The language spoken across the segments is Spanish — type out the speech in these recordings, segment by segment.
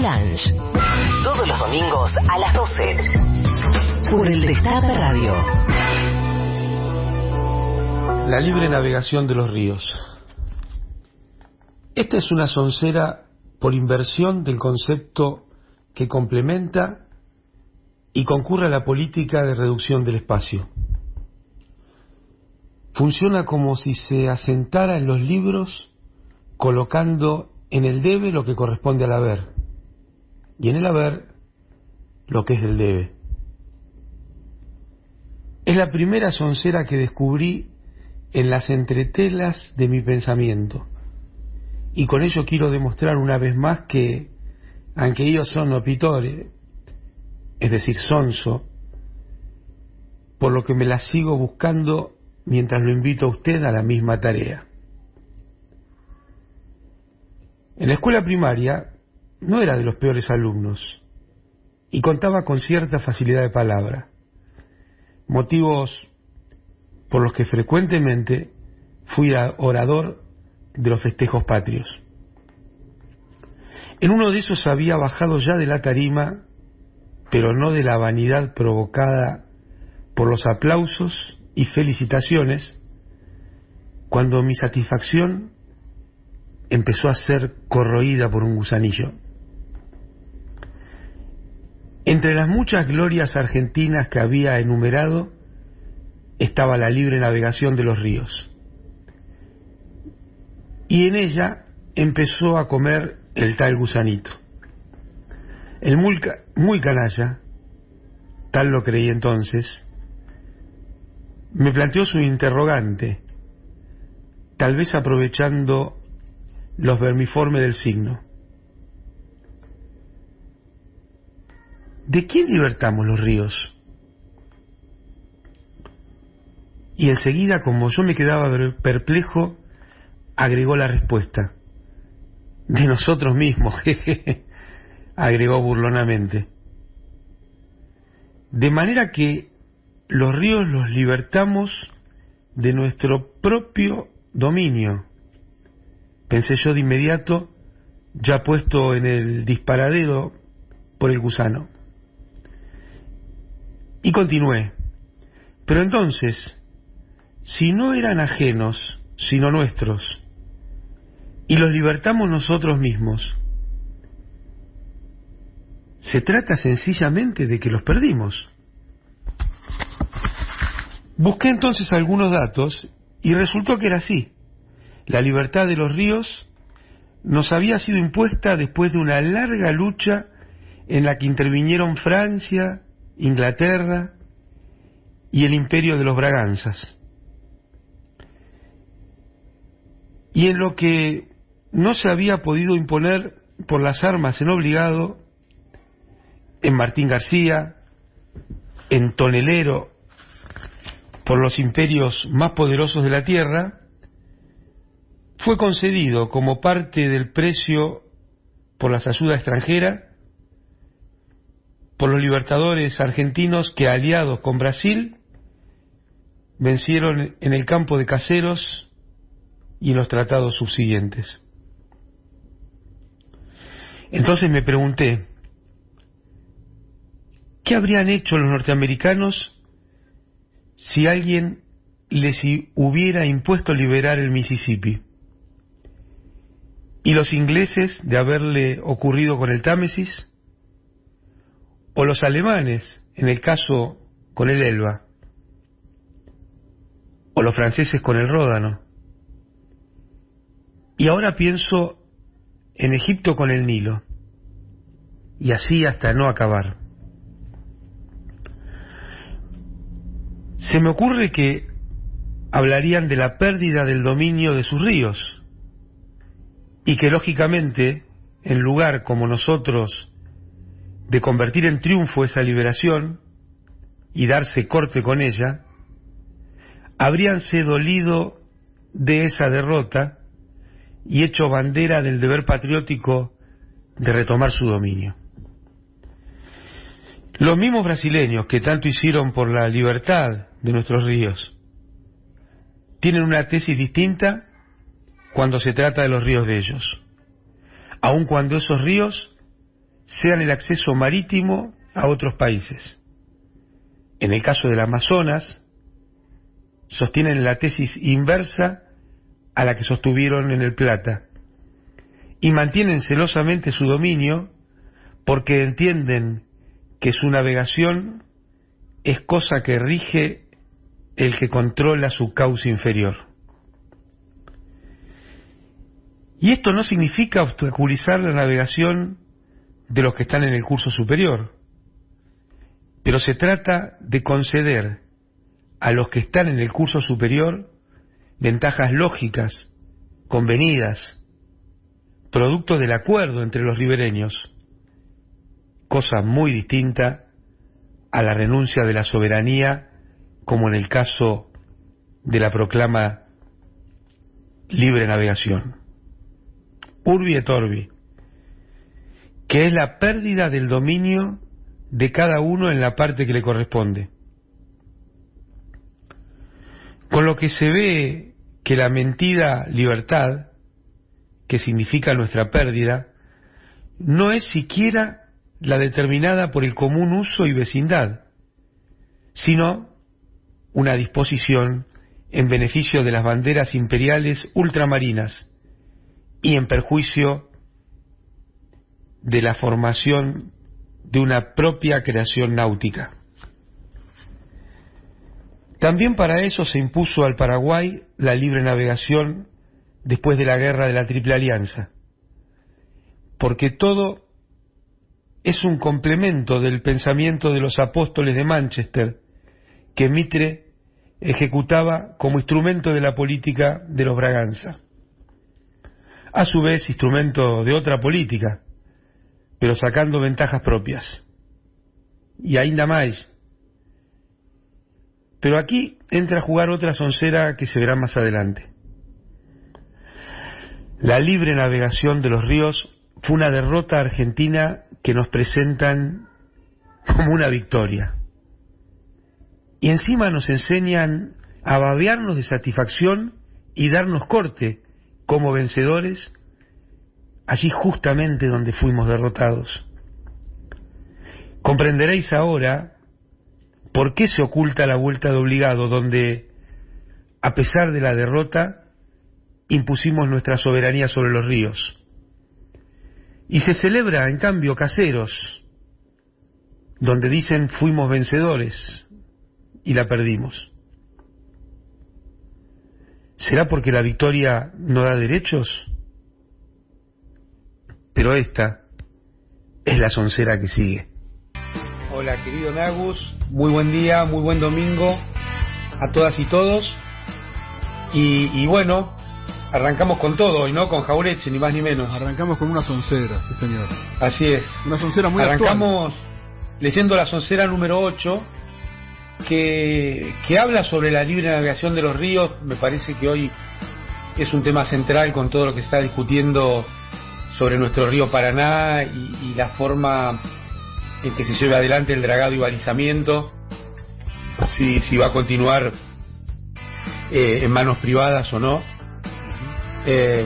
Lounge. Todos los domingos a las 12. Por el Destape Radio. La libre navegación de los ríos. Esta es una soncera por inversión del concepto que complementa y concurre a la política de reducción del espacio. Funciona como si se asentara en los libros, colocando en el debe lo que corresponde al haber, y en el haber lo que es del debe. Es la primera soncera que descubrí en las entretelas de mi pensamiento, y con ello quiero demostrar una vez más que, aunque io sono pittore, es decir, sonso, por lo que me la sigo buscando mientras lo invito a usted a la misma tarea. En la escuela primaria no era de los peores alumnos y contaba con cierta facilidad de palabra, motivos por los que frecuentemente fui orador de los festejos patrios. En uno de esos había bajado ya de la tarima, pero no de la vanidad provocada por los aplausos y felicitaciones, cuando mi satisfacción empezó a ser corroída por un gusanillo. Entre las muchas glorias argentinas que había enumerado estaba la libre navegación de los ríos, y en ella empezó a comer el tal gusanito. El muy canalla, tal lo creí entonces, me planteó su interrogante, tal vez aprovechando los vermiformes del signo. ¿De quién libertamos los ríos? Y enseguida, como yo me quedaba perplejo, agregó la respuesta. De nosotros mismos, jeje, agregó burlonamente. De manera que los ríos los libertamos de nuestro propio dominio, pensé yo de inmediato, ya puesto en el disparadero por el gusano. Y continué. Pero entonces, si no eran ajenos, sino nuestros, y los libertamos nosotros mismos, se trata sencillamente de que los perdimos. Busqué entonces algunos datos y resultó que era así. La libertad de los ríos nos había sido impuesta después de una larga lucha en la que intervinieron Francia, Inglaterra y el imperio de los Braganzas. Y en lo que no se había podido imponer por las armas en obligado, en Martín García, en Tonelero, por los imperios más poderosos de la tierra, fue concedido como parte del precio por las ayudas extranjeras por los libertadores argentinos que, aliados con Brasil, vencieron en el campo de Caseros y en los tratados subsiguientes. Entonces me pregunté, ¿qué habrían hecho los norteamericanos si alguien les hubiera impuesto liberar el Mississippi? ¿Y los ingleses de haberle ocurrido con el Támesis? ¿O los alemanes, en el caso con el Elba? ¿O los franceses con el Ródano? Y ahora pienso en Egipto con el Nilo, y así hasta no acabar. Se me ocurre que hablarían de la pérdida del dominio de sus ríos, y que lógicamente, en lugar como nosotros de convertir en triunfo esa liberación y darse corte con ella, habríanse dolido de esa derrota y hecho bandera del deber patriótico de retomar su dominio. Los mismos brasileños que tanto hicieron por la libertad de nuestros ríos tienen una tesis distinta cuando se trata de los ríos de ellos, aun cuando esos ríos sean el acceso marítimo a otros países. En el caso del Amazonas, sostienen la tesis inversa a la que sostuvieron en el Plata, y mantienen celosamente su dominio porque entienden que su navegación es cosa que rige el que controla su cauce inferior. Y esto no significa obstaculizar la navegación de los que están en el curso superior, pero se trata de conceder a los que están en el curso superior ventajas lógicas, convenidas, producto del acuerdo entre los ribereños, cosa muy distinta a la renuncia de la soberanía, como en el caso de la proclama libre navegación. Urbi et Orbi, que es la pérdida del dominio de cada uno en la parte que le corresponde. Con lo que se ve que la mentida libertad, que significa nuestra pérdida, no es siquiera la determinada por el común uso y vecindad, sino una disposición en beneficio de las banderas imperiales ultramarinas y en perjuicio de la formación de una propia creación náutica. También para eso se impuso al Paraguay la libre navegación después de la guerra de la Triple Alianza, porque todo es un complemento del pensamiento de los apóstoles de Manchester que Mitre ejecutaba como instrumento de la política de los Braganza, a su vez instrumento de otra política, pero sacando ventajas propias. Y ainda más. Pero aquí entra a jugar otra soncera que se verá más adelante. La libre navegación de los ríos fue una derrota argentina que nos presentan como una victoria. Y encima nos enseñan a babearnos de satisfacción y darnos corte como vencedores allí justamente donde fuimos derrotados. Comprenderéis ahora por qué se oculta la vuelta de obligado, donde, a pesar de la derrota, impusimos nuestra soberanía sobre los ríos. Y se celebra, en cambio, Caseros, donde dicen fuimos vencedores y la perdimos. ¿Será porque la victoria no da derechos? Pero esta es la soncera que sigue. Hola, querido Nagus, muy buen día, muy buen domingo a todas y todos. Y bueno, arrancamos con todo hoy, ¿no? Con Jauretche, ni más ni menos. Arrancamos con una soncera, sí señor. Así es. Una soncera muy Arrancamos actual. Leyendo la soncera número 8, que habla sobre la libre navegación de los ríos. Me parece que hoy es un tema central con todo lo que se está discutiendo sobre nuestro río Paraná y la forma en que se lleve adelante el dragado y balizamiento, si va a continuar en manos privadas o no.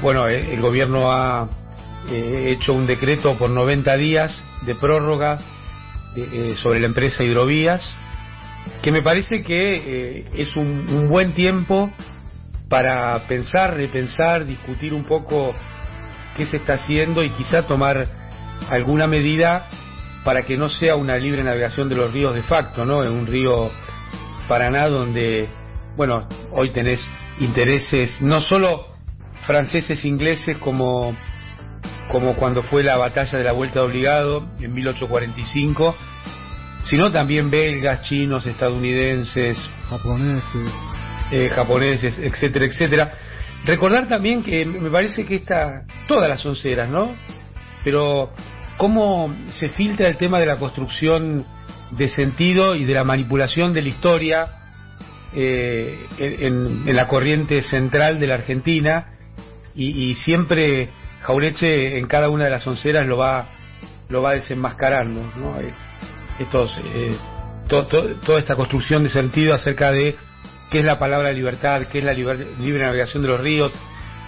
Bueno, el gobierno ha hecho un decreto por 90 días de prórroga sobre la empresa Hidrovías, que me parece que es un buen tiempo para pensar, repensar, discutir un poco qué se está haciendo y quizá tomar alguna medida para que no sea una libre navegación de los ríos de facto, ¿no? En un río Paraná donde, bueno, hoy tenés intereses no solo franceses, ingleses, como cuando fue la batalla de la Vuelta de Obligado en 1845, sino también belgas, chinos, estadounidenses, japoneses, etcétera, etcétera. Recordar también que me parece que todas las onceras, ¿no? Pero cómo se filtra el tema de la construcción de sentido y de la manipulación de la historia en la corriente central de la Argentina, y siempre Jauretche en cada una de las onceras lo va desenmascarando, ¿no? Toda esta construcción de sentido acerca de qué es la palabra libertad, qué es la libre navegación de los ríos,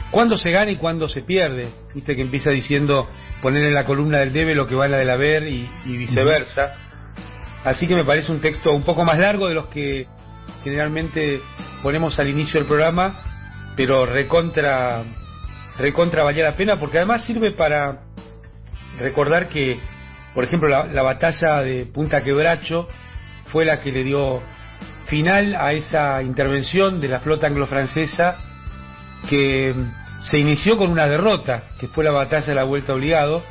cuándo se gana y cuándo se pierde. Viste que empieza diciendo poner en la columna del debe lo que va en la del haber y viceversa. Así que me parece un texto un poco más largo de los que generalmente ponemos al inicio del programa, pero recontra valía la pena, porque además sirve para recordar que, por ejemplo, la batalla de Punta Quebracho fue la que le dio final a esa intervención de la flota anglo-francesa, que se inició con una derrota, que fue la batalla de la Vuelta Obligado,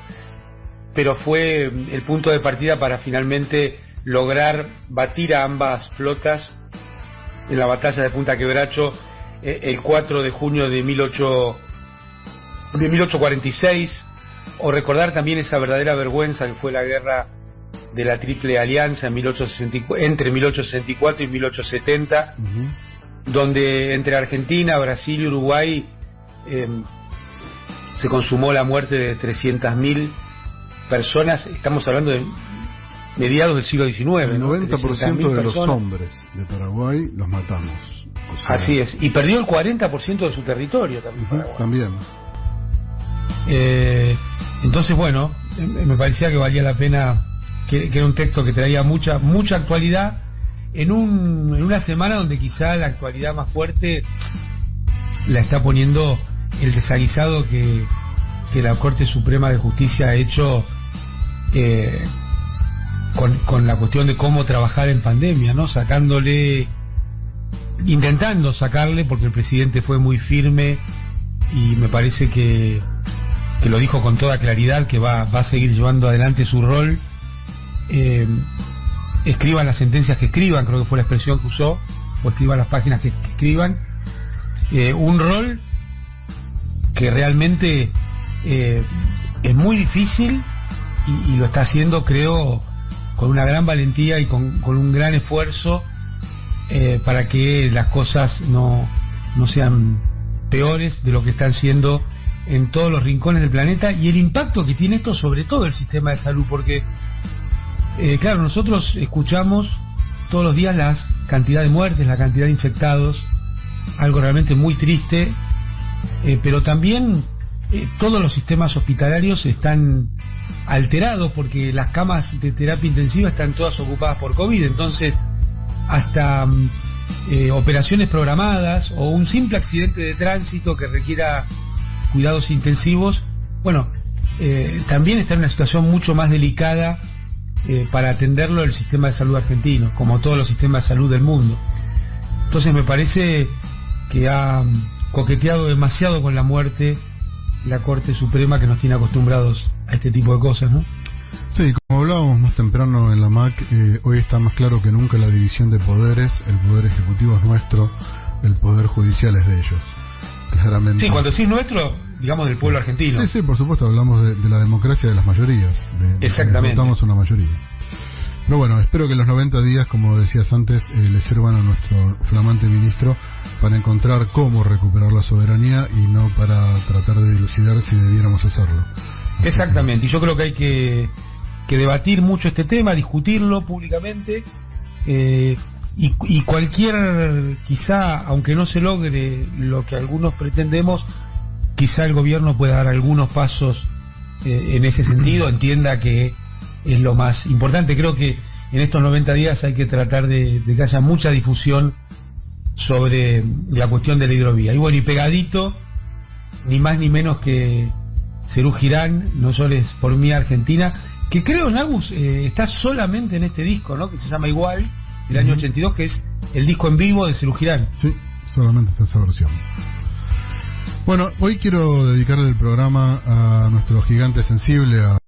pero fue el punto de partida para finalmente lograr batir a ambas flotas en la batalla de Punta Quebracho el 4 de junio de 1846, o recordar también esa verdadera vergüenza que fue la guerra de la Triple Alianza en entre 1864 y 1870, donde entre Argentina, Brasil y Uruguay se consumó la muerte de 300.000 personas. Estamos hablando de mediados del siglo XIX. El 90% de los personas. Hombres de Paraguay los matamos. O sea, así es, y perdió el 40% de su territorio también. Paraguay. También. Entonces, bueno, me parecía que valía la pena, que era un texto que traía mucha actualidad en una semana donde quizá la actualidad más fuerte la está poniendo el desaguisado que la Corte Suprema de Justicia ha hecho con la cuestión de cómo trabajar en pandemia, ¿no? Intentando sacarle, porque el presidente fue muy firme y me parece que lo dijo con toda claridad, que va a seguir llevando adelante su rol. Escriban las sentencias que escriban, creo que fue la expresión que usó, o escriban las páginas que escriban. Un rol que realmente es muy difícil y lo está haciendo, creo, con una gran valentía y con un gran esfuerzo para que las cosas no sean peores de lo que están siendo en todos los rincones del planeta, y el impacto que tiene esto sobre todo el sistema de salud, porque claro, nosotros escuchamos todos los días la cantidad de muertes, la cantidad de infectados, algo realmente muy triste, pero también todos los sistemas hospitalarios están alterados porque las camas de terapia intensiva están todas ocupadas por COVID, entonces hasta operaciones programadas o un simple accidente de tránsito que requiera cuidados intensivos, bueno, también está en una situación mucho más delicada para atenderlo el sistema de salud argentino, como todos los sistemas de salud del mundo. Entonces me parece que ha coqueteado demasiado con la muerte la Corte Suprema, que nos tiene acostumbrados a este tipo de cosas, ¿no? Sí, como hablábamos más temprano en la MAC, hoy está más claro que nunca la división de poderes. El poder ejecutivo es nuestro, el poder judicial es de ellos. Claramente. Sí, cuando decís nuestro, digamos del pueblo argentino. Sí, por supuesto, hablamos de la democracia de las mayorías. Exactamente. Votamos una mayoría. Pero bueno, espero que en los 90 días, como decías antes, le sirvan a nuestro flamante ministro para encontrar cómo recuperar la soberanía y no para tratar de dilucidar si debiéramos hacerlo. Exactamente, y yo creo que hay que debatir mucho este tema, discutirlo públicamente, y cualquier, quizá, aunque no se logre lo que algunos pretendemos, quizá el gobierno pueda dar algunos pasos en ese sentido, entienda que es lo más importante. Creo que en estos 90 días hay que tratar de que haya mucha difusión sobre la cuestión de la hidrovía. Y bueno, y pegadito, ni más ni menos que Serú Girán, No Llores por mí Argentina, que creo, Nagus, está solamente en este disco, ¿no? Que se llama igual, del año 82, que es el disco en vivo de Serú Girán. Sí, solamente está esa versión. Bueno, hoy quiero dedicarle el programa a nuestro gigante sensible, a